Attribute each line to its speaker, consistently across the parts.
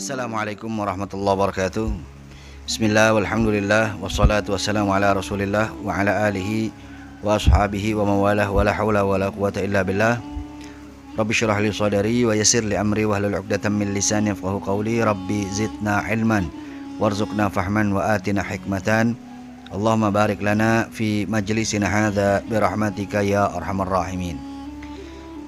Speaker 1: Assalamualaikum warahmatullahi wabarakatuh. Bismillah walhamdulillah wassalatu wassalamu ala rasulillah wa ala alihi wa ashabihi wa mawalah wa la hawla wa la quwata illa billah. Rabbi syrah li sadari wa yassir li amri wa hlul 'uqdatam min lisani yafqahu qawli. Rabbi zidna ilman warzuqna fahman wa atina hikmatan. Allahumma barik lana fi majlisina hadza bi rahmatika ya arhamar rahimin.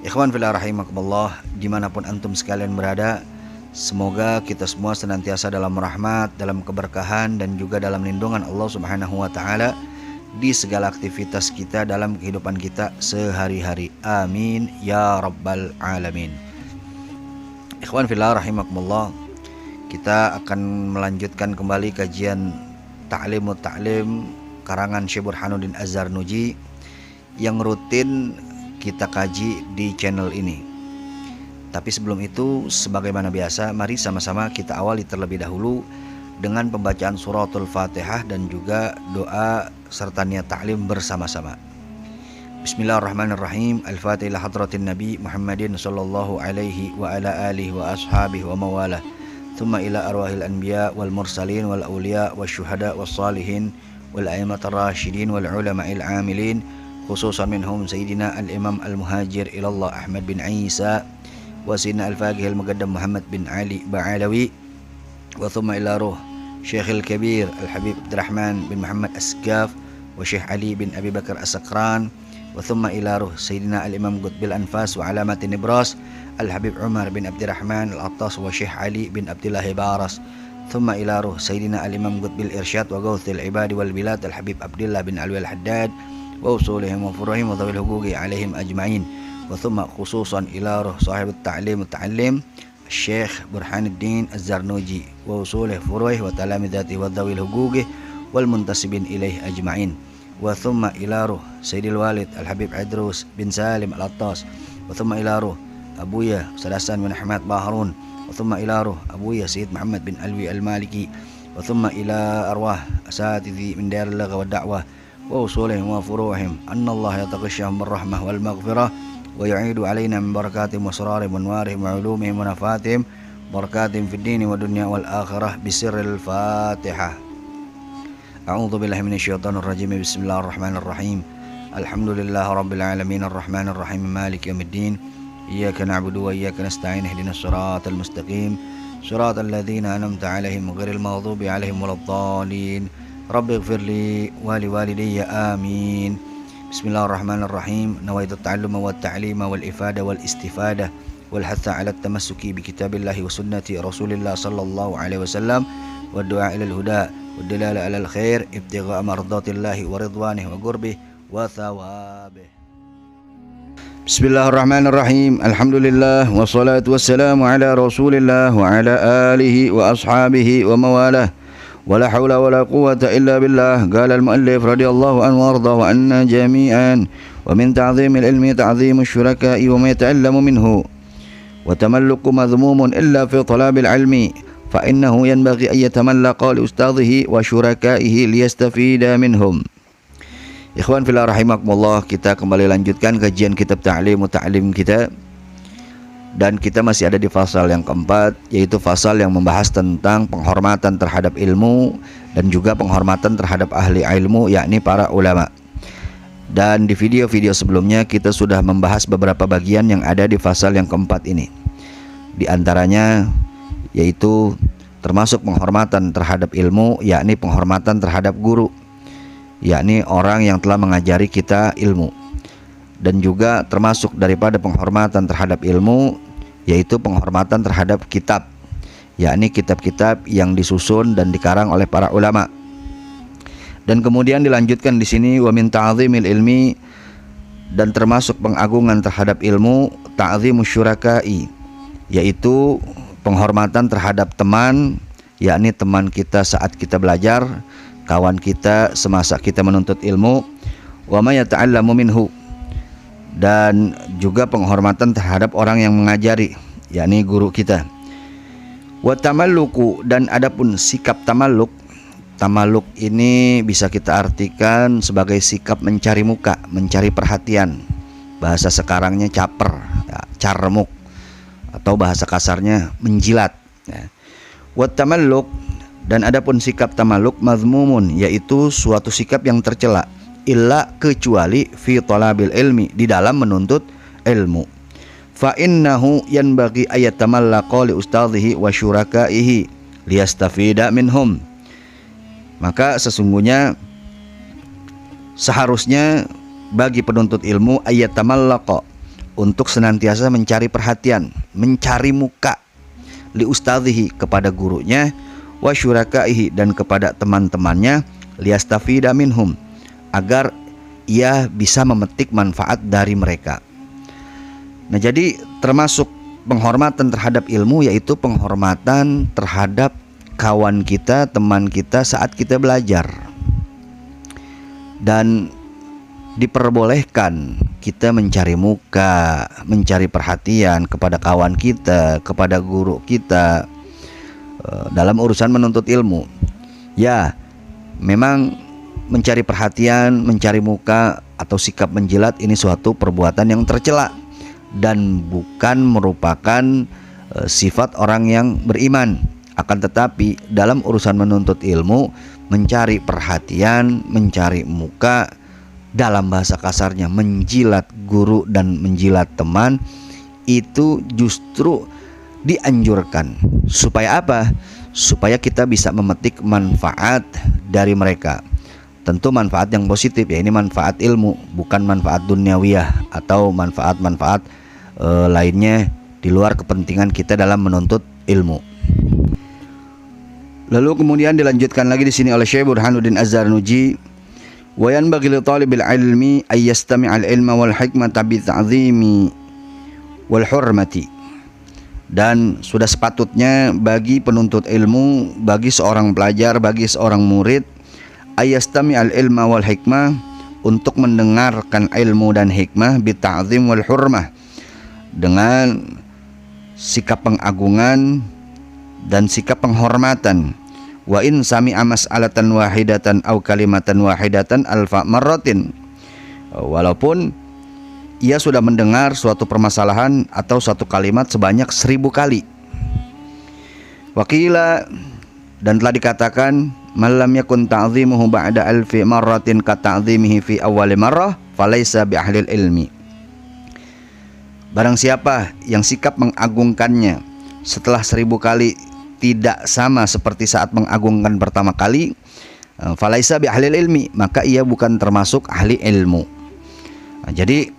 Speaker 1: Ikhwan fillah rahimakumullah, dimanapun antum sekalian berada, semoga kita semua senantiasa dalam rahmat, dalam keberkahan, dan juga dalam lindungan Allah Subhanahu wa Ta'ala di segala aktivitas kita dalam kehidupan kita sehari-hari. Amin ya rabbal alamin. Ikhwan fillah rahimakumullah, kita akan melanjutkan kembali kajian Ta'limut Ta'lim karangan Syekh Burhanuddin Az-Zarnuji yang rutin kita kaji di channel ini. Tapi sebelum itu, sebagaimana biasa, mari sama-sama kita awali terlebih dahulu dengan pembacaan suratul Fatihah dan juga doa serta niat ta'lim bersama-sama. Bismillahirrahmanirrahim. Al-Fatihah hadratin Nabi Muhammadin sallallahu alaihi wa ala alihi wa ashabihi wa mawalah. Thumma ila arwahil anbiya wal mursalin wal awliya wal syuhada wal salihin wal a'immatar rasyidin wal ulama'il amilin, khususan minhum Sayyidina al-Imam al-Muhajir ilallah Ahmad bin Isa wa Sayyidina al-Faqih al-Muqaddam Muhammad bin Ali Ba'alawi, wa thumma ila ruh Syekh al-Kabir al-Habib Abdurrahman bin Muhammad Asgaf wa Syekh Ali bin Abi Bakar As-Sakran, wa thumma ila ruh Sayyidina al-Imam Qutbil Anfas wa Alamatin Nibras al-Habib Umar bin Abdurrahman al-Attas wa Syekh Ali bin Abdullah Baras, thumma ila ruh Sayyidina al-Imam Qutbil Irsyad wa Gawthil Ibadi wal Bilad al-Habib Abdullah bin Alwi al-Haddad wa usulihim wa furuhim wa dhawil huquqi alaihim ajma'in, wa thumma khususan ila ruh sahibut ta'lim muta'allim Syekh Burhanuddin Az-Zarnuji wa usulih furuih wa talamidati wa dhawil huquqi wal muntasibin ilaih ajma'in, wa thumma ila ruh Sayyidil Walid Al-Habib Idrus bin Salim Al-Attas, wa thumma ila ruh Abuya Ustaz Hasan bin Ahmad Baharun, wa thumma ila ruh Abuya Sayyid Muhammad bin Alwi Al-Maliki, wa thumma ila arwah asatidhi min Darul Lagha wa Da'wah wa usulihim wa furuhim anna Allah yataghashshahum birrahmah wal maghfirah wa yu'idu alaina min barakatihim wa asrarihim wa anwarihim wa ulumihim wa nafatihim barakatihim fid dini wa dunya wal akhirah bisirril Fatihah. A'udzu billahi minasyaitonir rajim. Bismillahirrahmanirrahim. Alhamdulillahi rabbil alamin arrahmanir rahim maliki yaumiddin. Iyyaka na'budu wa iyyaka nasta'in ihdinas siratal mustaqim siratal ladzina an'amta 'alaihim ghairil maghdubi 'alaihim waladdallin. Rabbi ighfirli wa liwalidayya amin. Bismillahirrahmanirrahim. Nawaitu ta'alluma wa ta'lima wal ifada wal istifada wal hatha 'ala at-tamassuki bi kitabillahi wa sunnati Rasulillah sallallahu alaihi wasallam wa du'a ila al-huda wa dalala 'ala al-khair ibtigha'a mardatillahi wa ridwanihi wa qurbih wa thawabih. Bismillahirrahmanirrahim. Alhamdulillah wassalatu wassalamu ala Rasulillah wa ala alihi wa ashabihi wa mawalah. ولا حول ولا قوة إلا بالله. قال المؤلف رضي الله عنه وارضاه وعنا جميعا. ومن تعظيم العلم تعظيم الشركاء وما يتعلم منه، وتملك مذموم إلا في طلب العلم، فإنه ينبغي أن يتملق لأستاذه وشركائه ليستفيد منهم. Ikhwan fillah rahimakumullah, kita kembali lanjutkan kajian kitab Ta'limut Ta'lim kita. Dan kita masih ada di fasal yang keempat, yaitu fasal yang membahas tentang penghormatan terhadap ilmu dan juga penghormatan terhadap ahli ilmu, yakni para ulama. Dan di video-video sebelumnya kita sudah membahas beberapa bagian yang ada di fasal yang keempat ini. Di antaranya yaitu termasuk penghormatan terhadap ilmu, yakni penghormatan terhadap guru, yakni orang yang telah mengajari kita ilmu. Dan juga termasuk daripada penghormatan terhadap ilmu yaitu penghormatan terhadap kitab, yakni kitab-kitab yang disusun dan dikarang oleh para ulama. Dan kemudian dilanjutkan di sini wa min ta'zimil ilmi, dan termasuk pengagungan terhadap ilmu ta'zimus syuraka'i, yaitu penghormatan terhadap teman, yakni teman kita saat kita belajar, kawan kita semasa kita menuntut ilmu, wa ma yata'allamu minhu, dan juga penghormatan terhadap orang yang mengajari, yakni guru kita. Wa tamalluku, dan adapun sikap tamalluk. Tamalluk ini bisa kita artikan sebagai sikap mencari muka, mencari perhatian. Bahasa sekarangnya caper, ya, carmuk, atau bahasa kasarnya menjilat, ya. Wat tamalluk, dan adapun sikap tamalluk mazmumun, yaitu suatu sikap yang tercela, illa kecuali fi talabil ilmi, di dalam menuntut ilmu. Fa innahu yanbaghi ayatamallaqa li ustadhihi wa syurakaihi liyastafida minhum. Maka sesungguhnya seharusnya bagi penuntut ilmu ayatamallaqa, untuk senantiasa mencari perhatian, mencari muka, li ustadhihi, kepada gurunya, wa syurakaihi, dan kepada teman-temannya, liyastafida minhum, agar ia bisa memetik manfaat dari mereka. Nah, jadi termasuk penghormatan terhadap ilmu, yaitu penghormatan terhadap kawan kita, teman kita saat kita belajar. Dan diperbolehkan kita mencari muka, mencari perhatian kepada kawan kita, kepada guru kita dalam urusan menuntut ilmu. Ya, memang mencari perhatian, mencari muka atau sikap menjilat ini suatu perbuatan yang tercela dan bukan merupakan sifat orang yang beriman. Akan tetapi dalam urusan menuntut ilmu, mencari perhatian, mencari muka, dalam bahasa kasarnya menjilat guru dan menjilat teman, itu justru dianjurkan. Supaya apa? Supaya kita bisa memetik manfaat dari mereka. Tentu manfaat yang positif, ya, ini manfaat ilmu, bukan manfaat duniawiyah atau manfaat-manfaat lainnya di luar kepentingan kita dalam menuntut ilmu. Lalu kemudian dilanjutkan lagi di sini oleh Syekh Burhanuddin Az-Zarnuji, wa yanbaghi li talibil ilmi ay yastami'al ilma wal hikmata bi ta'zimi wal hurmati. Dan sudah sepatutnya bagi penuntut ilmu, bagi seorang pelajar, bagi seorang murid, ay yastami'al ilma wal hikmah, untuk mendengarkan ilmu dan hikmah, bi ta'zim wal hurmah, dengan sikap pengagungan dan sikap penghormatan. Wa in sami'a mas'alatan wahidatan aw kalimatan wahidatan alfa marratin, walaupun ia sudah mendengar suatu permasalahan atau suatu kalimat sebanyak 1000 kali. Waqila, dan telah dikatakan, man lam yakun ta'zimuhu ba'da alfi marratin ka ta'zimihi fi awwali marrah falaysa bi ahlil ilmi. Barang siapa yang sikap mengagungkannya setelah 1000 kali tidak sama seperti saat mengagungkan pertama kali, falaisa bi ahlil ilmi, maka ia bukan termasuk ahli ilmu. Nah, jadi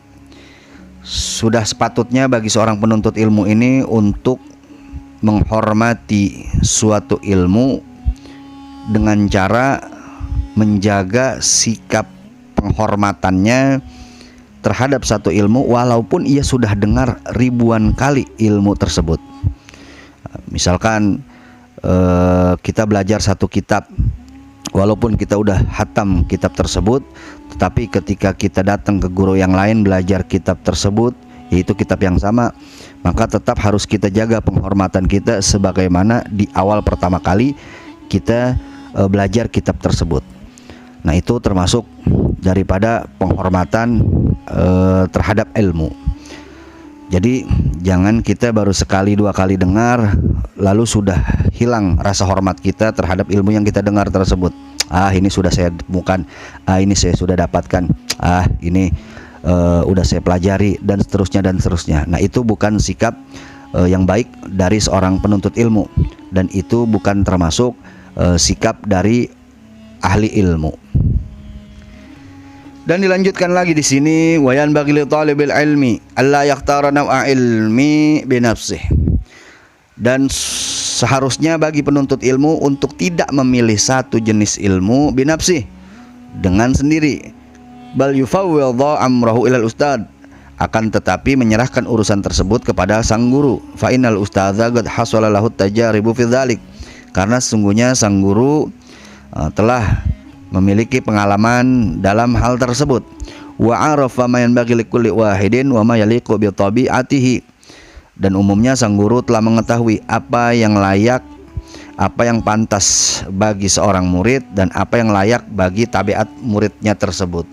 Speaker 1: sudah sepatutnya bagi seorang penuntut ilmu ini untuk menghormati suatu ilmu dengan cara menjaga sikap penghormatannya terhadap satu ilmu, walaupun ia sudah dengar ribuan kali ilmu tersebut. Misalkan kita belajar satu kitab, walaupun kita udah hatam kitab tersebut, tetapi ketika kita datang ke guru yang lain belajar kitab tersebut, yaitu kitab yang sama, maka tetap harus kita jaga penghormatan kita sebagaimana di awal pertama kali kita belajar kitab tersebut. Nah, itu termasuk daripada penghormatan terhadap ilmu. Jadi jangan kita baru sekali dua kali dengar lalu sudah hilang rasa hormat kita terhadap ilmu yang kita dengar tersebut. Ini sudah saya temukan, ini saya sudah dapatkan, ini udah saya pelajari, dan seterusnya dan seterusnya. Nah, itu bukan sikap yang baik dari seorang penuntut ilmu, dan itu bukan termasuk sikap dari ahli ilmu. Dan dilanjutkan lagi di sini, wa yanbaghi li talibil ilmi alla yakhtara naw'a ilmi bi nafsihi. Dan seharusnya bagi penuntut ilmu untuk tidak memilih satu jenis ilmu bi nafsihi, dengan sendiri, bal yufawwidha amrahu ilal ustad, akan tetapi menyerahkan urusan tersebut kepada sang guru. Fa innal ustadza qad hasala lahu tajaribu fi dzalik, karena sesungguhnya sang guru telah memiliki pengalaman dalam hal tersebut. Wa arafa ma yanbaghi likulli wahidin wa ma yaliqu bi tabi'atihi, dan umumnya sang guru telah mengetahui apa yang layak, apa yang pantas bagi seorang murid, dan apa yang layak bagi tabiat muridnya tersebut.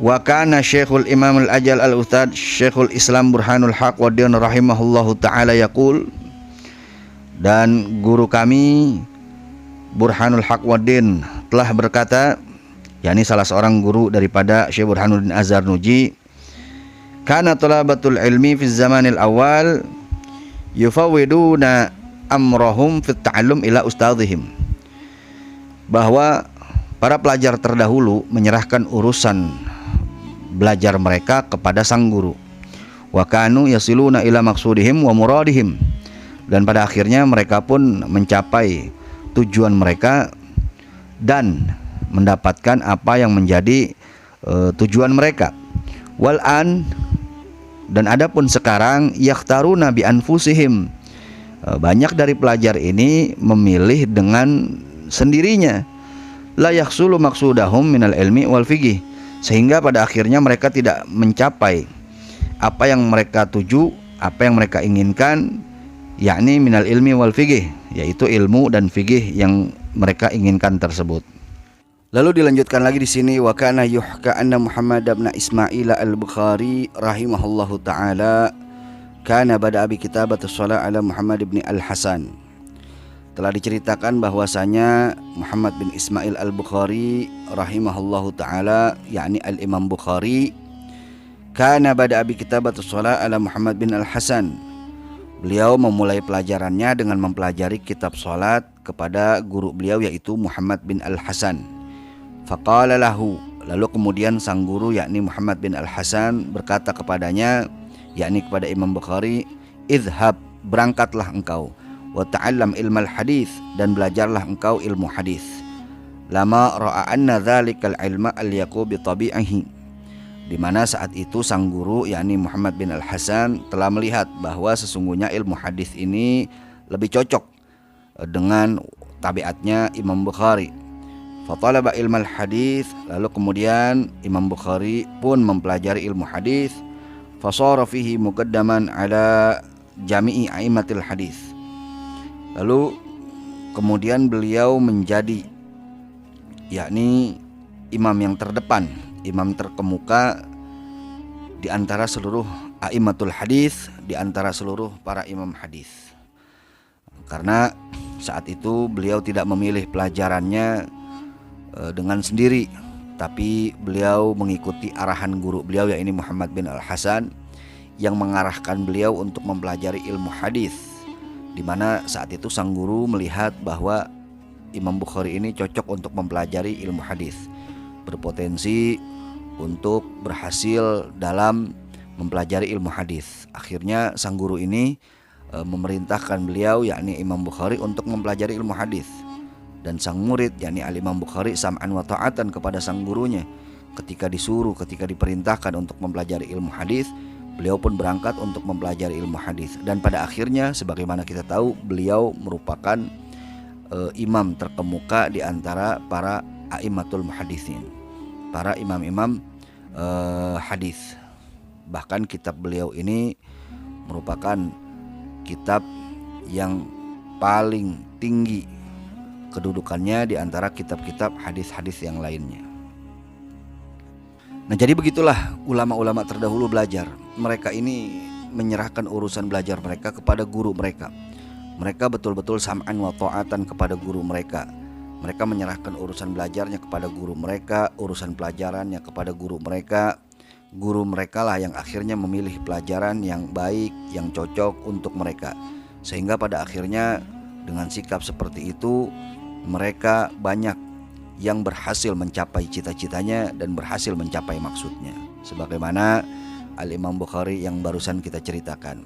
Speaker 1: Wa kana Syekhul Imam al-Ajal al-Ustad Syekhul Islam Burhanul Haq wa Din rahimahullahu taala yaqul, Dan guru kami Burhanul Haq Waddin telah berkata, yakni salah seorang guru daripada Syekh Burhanuddin Az-Zarnuji, kana talabatul ilmi fi zamanil awal yufawwiduna amrahum fit ta'allum ila ustadzihim, bahwa para pelajar terdahulu menyerahkan urusan belajar mereka kepada sang guru. Wa kanu yasiluna ila maqsudihim wa muradihim, dan pada akhirnya mereka pun mencapai tujuan mereka dan mendapatkan apa yang menjadi tujuan mereka. Wal'an, dan adapun sekarang, yakhtaruna bi anfusihim, banyak dari pelajar ini memilih dengan sendirinya, la yakhsulu maqsudahum minal ilmi wal fiqih, sehingga pada akhirnya mereka tidak mencapai apa yang mereka tuju, apa yang mereka inginkan, yakni minal ilmi wal fiqih, yaitu ilmu dan fikih yang mereka inginkan tersebut. Lalu dilanjutkan lagi di sini, wa kana yuhka anna Muhammad bin Ismail al-Bukhari rahimahullahu taala kana bada'a bi kitabatus shalah ala Muhammad bin Al-Hasan. Telah diceritakan bahwasanya Muhammad bin Ismail al-Bukhari rahimahullahu taala, yakni al-Imam Bukhari, kana bada'a bi kitabatus shalah ala Muhammad bin Al-Hasan. Beliau memulai pelajarannya dengan mempelajari kitab salat kepada guru beliau, yaitu Muhammad bin Al-Hasan. Faqala lahu, lalu kemudian sang guru yakni Muhammad bin Al-Hasan berkata kepadanya, yakni kepada Imam Bukhari, idhab, berangkatlah engkau, wa ta'allam ilmal hadis, dan belajarlah engkau ilmu hadis. Lama ra'a anna dzalikal ilma al-yaqu bi tabi'ihi, di mana saat itu sang guru yakni Muhammad bin Al-Hasan telah melihat bahwa sesungguhnya ilmu hadis ini lebih cocok dengan tabiatnya Imam Bukhari. Fatalaba ilmal hadis, lalu kemudian Imam Bukhari pun mempelajari ilmu hadis. Fasara fihi muqaddaman ala jami'i a'immatil hadis, lalu kemudian beliau menjadi yakni imam yang terdepan, imam terkemuka di antara seluruh a'immatul hadis, di antara seluruh para imam hadis. Karena saat itu beliau tidak memilih pelajarannya dengan sendiri, tapi beliau mengikuti arahan guru beliau, yaitu Muhammad bin Al-Hasan, yang mengarahkan beliau untuk mempelajari ilmu hadis, di mana saat itu sang guru melihat bahwa Imam Bukhari ini cocok untuk mempelajari ilmu hadis, berpotensi untuk berhasil dalam mempelajari ilmu hadis. Akhirnya sang guru ini memerintahkan beliau, yakni Imam Bukhari, untuk mempelajari ilmu hadis. Dan sang murid yakni Al-Imam Bukhari sam'an wa ta'atan kepada sang gurunya. Ketika diperintahkan untuk mempelajari ilmu hadis, beliau pun berangkat untuk mempelajari ilmu hadis. Dan pada akhirnya sebagaimana kita tahu, beliau merupakan imam terkemuka di antara para a'immatul muhaddisin, para imam-imam hadis. Bahkan kitab beliau ini merupakan kitab yang paling tinggi kedudukannya di antara kitab-kitab hadis-hadis yang lainnya. Nah, jadi begitulah ulama-ulama terdahulu belajar. Mereka ini menyerahkan urusan belajar mereka kepada guru mereka. Mereka betul-betul sam'an wa ta'atan kepada guru mereka. Mereka menyerahkan urusan belajarnya kepada guru mereka, urusan pelajarannya kepada guru mereka. Guru mereka lah yang akhirnya memilih pelajaran yang baik, yang cocok untuk mereka. Sehingga pada akhirnya dengan sikap seperti itu, mereka banyak yang berhasil mencapai cita-citanya dan berhasil mencapai maksudnya, sebagaimana Al-Imam Bukhari yang barusan kita ceritakan.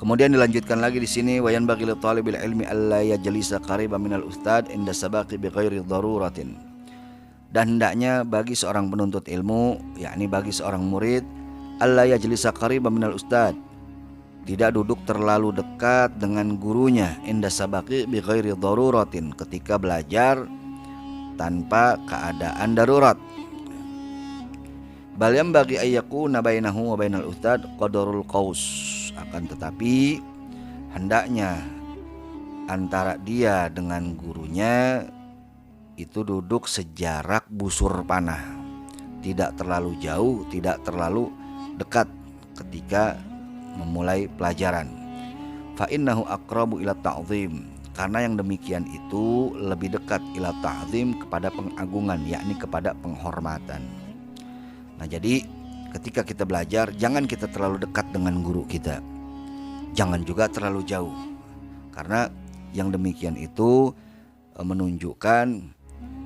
Speaker 1: Kemudian dilanjutkan lagi di sini, wa yanbaghi li talibil ilmi alla yajlisa qariban minal ustad inda sabaqi bi ghairi daruratin. Dan hendaknya bagi seorang penuntut ilmu, yakni bagi seorang murid, alla yajlisa qariban minal ustad, tidak duduk terlalu dekat dengan gurunya, inda sabaqi bi ghairi daruratin, ketika belajar tanpa keadaan darurat. Bal yanbaghi ay yakuna bainahu wa bainal ustad qadarul qaus, akan tetapi hendaknya antara dia dengan gurunya itu duduk sejarak busur panah, tidak terlalu jauh, tidak terlalu dekat ketika memulai pelajaran. fa innahu aqrabu ila ta'zim, karena yang demikian itu lebih dekat ila ta'zim, kepada pengagungan, yakni kepada penghormatan. Nah, jadi ketika kita belajar, jangan kita terlalu dekat dengan guru kita, jangan juga terlalu jauh, karena yang demikian itu menunjukkan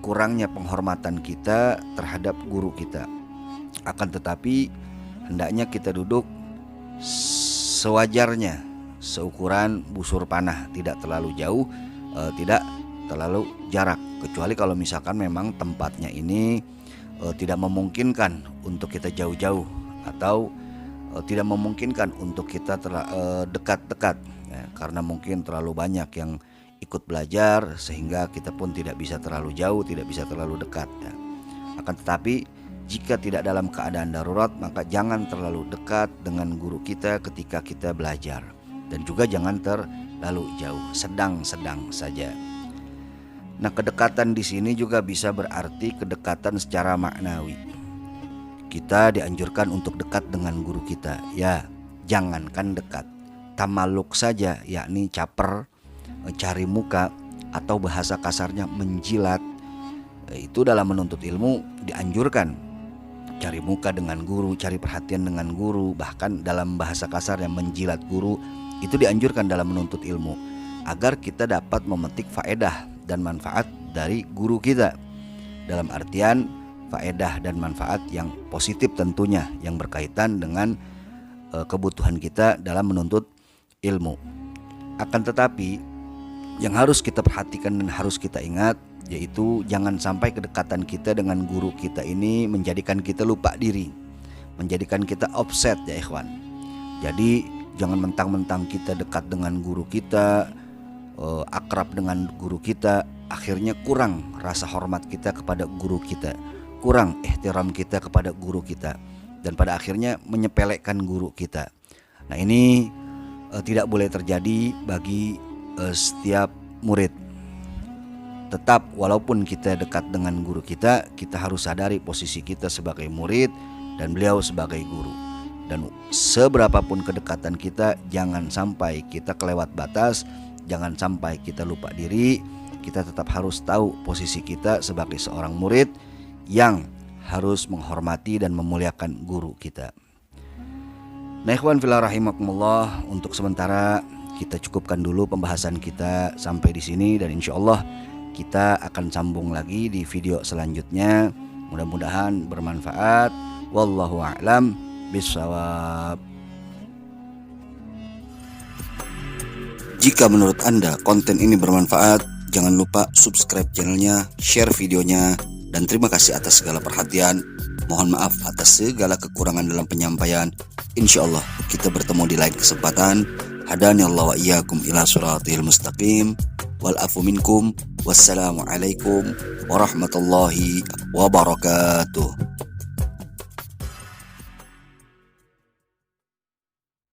Speaker 1: kurangnya penghormatan kita terhadap guru kita. Akan tetapi hendaknya kita duduk sewajarnya, seukuran busur panah, tidak terlalu jauh, tidak terlalu jarak, kecuali kalau misalkan memang tempatnya ini tidak memungkinkan untuk kita jauh-jauh, atau tidak memungkinkan untuk kita dekat-dekat ya, karena mungkin terlalu banyak yang ikut belajar sehingga kita pun tidak bisa terlalu jauh, tidak bisa terlalu dekat ya. Akan tetapi jika tidak dalam keadaan darurat, maka jangan terlalu dekat dengan guru kita ketika kita belajar, dan juga jangan terlalu jauh, sedang-sedang saja. Nah, kedekatan di sini juga bisa berarti kedekatan secara maknawi. Kita dianjurkan untuk dekat dengan guru kita. Ya, jangankan dekat, tamaluk saja, yakni caper, cari muka, atau bahasa kasarnya menjilat. Itu dalam menuntut ilmu dianjurkan. Cari muka dengan guru, cari perhatian dengan guru, bahkan dalam bahasa kasarnya menjilat guru, itu dianjurkan dalam menuntut ilmu, agar kita dapat memetik faedah dan manfaat dari guru kita, dalam artian faedah dan manfaat yang positif tentunya, yang berkaitan dengan kebutuhan kita dalam menuntut ilmu. Akan tetapi yang harus kita perhatikan dan harus kita ingat, yaitu jangan sampai kedekatan kita dengan guru kita ini menjadikan kita lupa diri, menjadikan kita offset ya ikhwan. Jadi jangan mentang-mentang kita dekat dengan guru kita, akrab dengan guru kita, akhirnya kurang rasa hormat kita kepada guru kita, kurang ihtiram kita kepada guru kita, dan pada akhirnya menyepelekan guru kita. Nah, ini tidak boleh terjadi bagi setiap murid. Tetap walaupun kita dekat dengan guru kita, kita harus sadari posisi kita sebagai murid dan beliau sebagai guru. Dan seberapapun kedekatan kita, jangan sampai kita kelewat batas, jangan sampai kita lupa diri. Kita tetap harus tahu posisi kita sebagai seorang murid yang harus menghormati dan memuliakan guru kita. Nah, ikhwan fillah rahimakumullah, untuk sementara kita cukupkan dulu pembahasan kita sampai di sini, dan insya Allah kita akan sambung lagi di video selanjutnya. Mudah-mudahan bermanfaat. Wallahu a'lam bishawab. Jika menurut Anda konten ini bermanfaat, jangan lupa subscribe channelnya, share videonya, dan terima kasih atas segala perhatian. Mohon maaf atas segala kekurangan dalam penyampaian. Insya Allah kita bertemu di lain kesempatan. Hadani Allah wa iyyakum ila siratil mustaqim. Wal afu minkum. Wassalamualaikum warahmatullahi wabarakatuh.